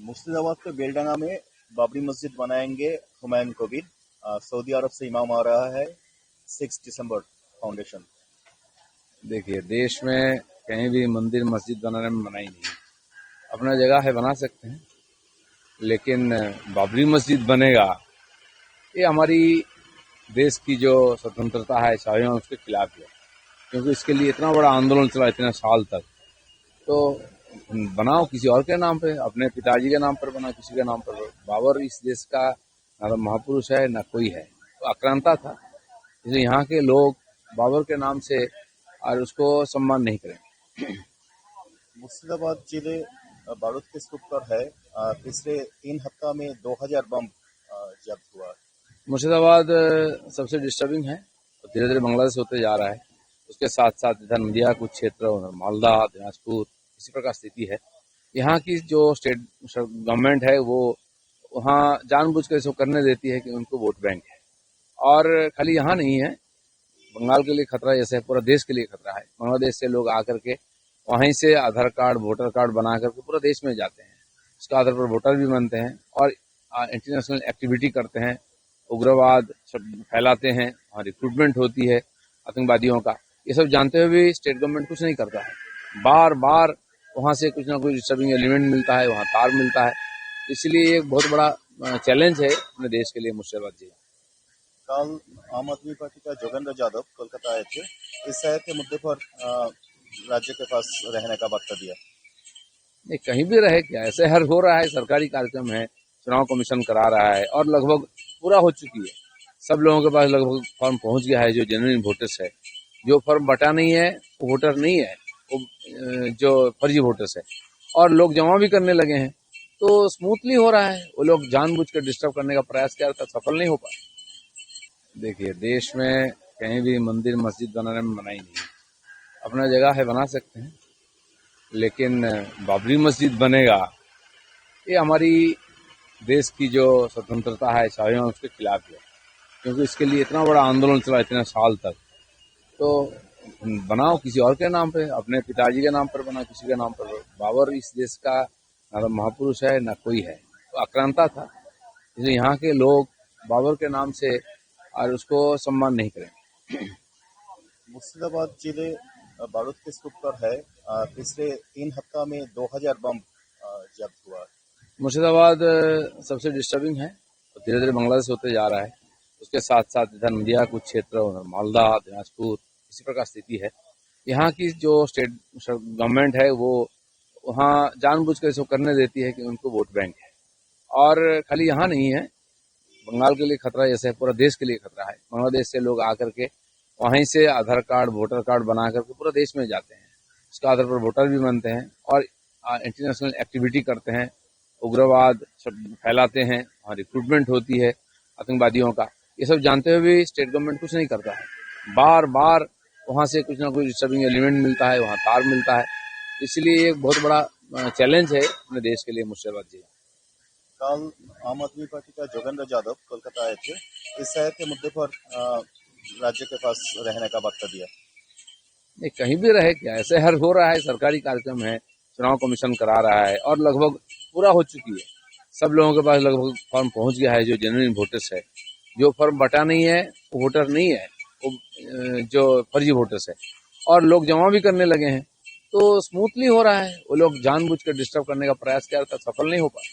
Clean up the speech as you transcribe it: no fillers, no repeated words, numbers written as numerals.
मुर्शिदाबाद के बेलडांगा में बाबरी मस्जिद बनाएंगे हुमायूं कबीर। सऊदी अरब से इमाम आ रहा है 6 दिसंबर फाउंडेशन। देखिए, देश में कहीं भी मंदिर मस्जिद बनाने में मनाही नहीं है। अपना जगह है, बना सकते हैं, लेकिन बाबरी मस्जिद बनेगा ये हमारी देश की जो स्वतंत्रता है, शाहीन, उसके खिलाफ है। क्योंकि इसके लिए इतना बड़ा आंदोलन चला इतने साल तक, तो बनाओ किसी और के नाम पे, अपने पिताजी के नाम पर बनाओ, किसी के नाम पर। बाबर इस देश का ना तो महापुरुष है ना कोई है, तो आक्रांता था। इसलिए यहाँ के लोग बाबर के नाम से और उसको सम्मान नहीं करें। मुर्शिदाबाद जिले बारूद के स्तूप पर है। पिछले 3 हफ्ता में 2000 बम जब्त हुआ। मुर्शिदाबाद सबसे डिस्टर्बिंग है, तो धीरे धीरे बांग्लादेश होते जा रहा है। उसके साथ साथ इधर नदिया कुछ क्षेत्र, मालदा, दिनाजपुर, इसी प्रकार स्थिति है। यहाँ की जो स्टेट गवर्नमेंट है वो वहाँ जानबूझ कर इसको करने देती है कि उनको वोट बैंक है। और खाली यहाँ नहीं है, बंगाल के लिए खतरा जैसे पूरा देश के लिए खतरा है। बांग्लादेश से लोग आकर के वहीं से आधार कार्ड, वोटर कार्ड बना करके पूरा देश में जाते हैं। उसके आधार पर वोटर भी बनते हैं और इंटरनेशनल एक्टिविटी करते हैं, उग्रवाद सब फैलाते हैं, वहाँ रिक्रूटमेंट होती है आतंकवादियों का। ये सब जानते हुए भी स्टेट गवर्नमेंट कुछ नहीं करता है। बार बार वहाँ से कुछ ना कुछ डिस्टर्बिंग एलिमेंट मिलता है, वहाँ तार मिलता है। इसलिए एक बहुत बड़ा चैलेंज है अपने देश के लिए मुर्शिदाबाद जिला। कल आम आदमी पार्टी का जोगेंद्र यादव कोलकाता आए थे। इस शहर के मुद्दे पर राज्य के पास रहने का वार्ता दिया। नहीं, कहीं भी रहे क्या, ऐसे हर हो रहा है, सरकारी कार्यक्रम है, चुनाव कमीशन करा रहा है और लगभग पूरा हो चुकी है। सब लोगों के पास लगभग फॉर्म पहुंच गया है, जो जेन्युइन वोटर्स है। जो फॉर्म बटा नहीं है वो वोटर नहीं है, वो जो फर्जी वोटर्स है। और लोग जमा भी करने लगे हैं, तो स्मूथली हो रहा है। वो लोग जानबूझ कर डिस्टर्ब करने का प्रयास किया था, सफल नहीं हो पाए। देखिए, देश में कहीं भी मंदिर मस्जिद बनाने में मनाही नहीं है। अपना जगह है, बना सकते हैं, लेकिन बाबरी मस्जिद बनेगा ये हमारी देश की जो स्वतंत्रता है, शाहीन, उसके खिलाफ है। क्योंकि इसके लिए इतना बड़ा आंदोलन चला इतने साल तक, तो बनाओ किसी और के नाम पे, अपने पिताजी के नाम पर बनाओ, किसी के नाम पर। बाबर इस देश का ना तो महापुरुष है ना कोई है, तो आक्रांता था। इसलिए यहाँ के लोग बाबर के नाम से और उसको सम्मान नहीं करें। मुर्शिदाबाद जिले बारूद के स्तूप पर है। पिछले 3 हफ्ता में 2000 बम जब्त हुआ। मुर्शिदाबाद सबसे डिस्टर्बिंग है, तो धीरे धीरे बांग्लादेश होते जा रहा है। उसके साथ साथ इधर नदिया कुछ क्षेत्र, मालदा, दिनाजपुर, इसी प्रकार स्थिति है। यहाँ की जो स्टेट गवर्नमेंट है वो वहाँ जानबूझ कर इसको करने देती है कि उनको वोट बैंक है। और खाली यहाँ नहीं है, बंगाल के लिए खतरा जैसे पूरा देश के लिए खतरा है। बांग्लादेश से लोग आकर के वहीं से आधार कार्ड, वोटर कार्ड बना करके पूरा देश में जाते हैं। उसके आधार पर वोटर भी बनते हैं और इंटरनेशनल एक्टिविटी करते हैं, उग्रवाद सब फैलाते हैं, वहाँ रिक्रूटमेंट होती है आतंकवादियों का। ये सब जानते हुए भी स्टेट गवर्नमेंट कुछ नहीं करता है। बार बार वहाँ से कुछ ना कुछ डिस्टर्बिंग एलिमेंट मिलता है, वहाँ तार मिलता है। इसलिए एक बहुत बड़ा चैलेंज है अपने देश के लिए मुर्शिदाबाद जिला। कल आम आदमी पार्टी का जोगेंद्र यादव कोलकाता आए थे। इस शहर के मुद्दे पर राज्य के पास रहने का वार्ता दिया। नहीं, कहीं भी रहे क्या, ऐसे हर हो रहा है, सरकारी कार्यक्रम है, चुनाव कमीशन करा रहा है और लगभग पूरा हो चुकी है। सब लोगों के पास लगभग फॉर्म पहुंच गया है, जो जेन्युइन वोटर्स है। जो फॉर्म बटा नहीं है वो वोटर नहीं है, वो जो फर्जी वोटर्स है। और लोग जमा भी करने लगे हैं, तो स्मूथली हो रहा है। वो लोग जानबूझ कर डिस्टर्ब करने का प्रयास किया था, सफल नहीं हो पाए।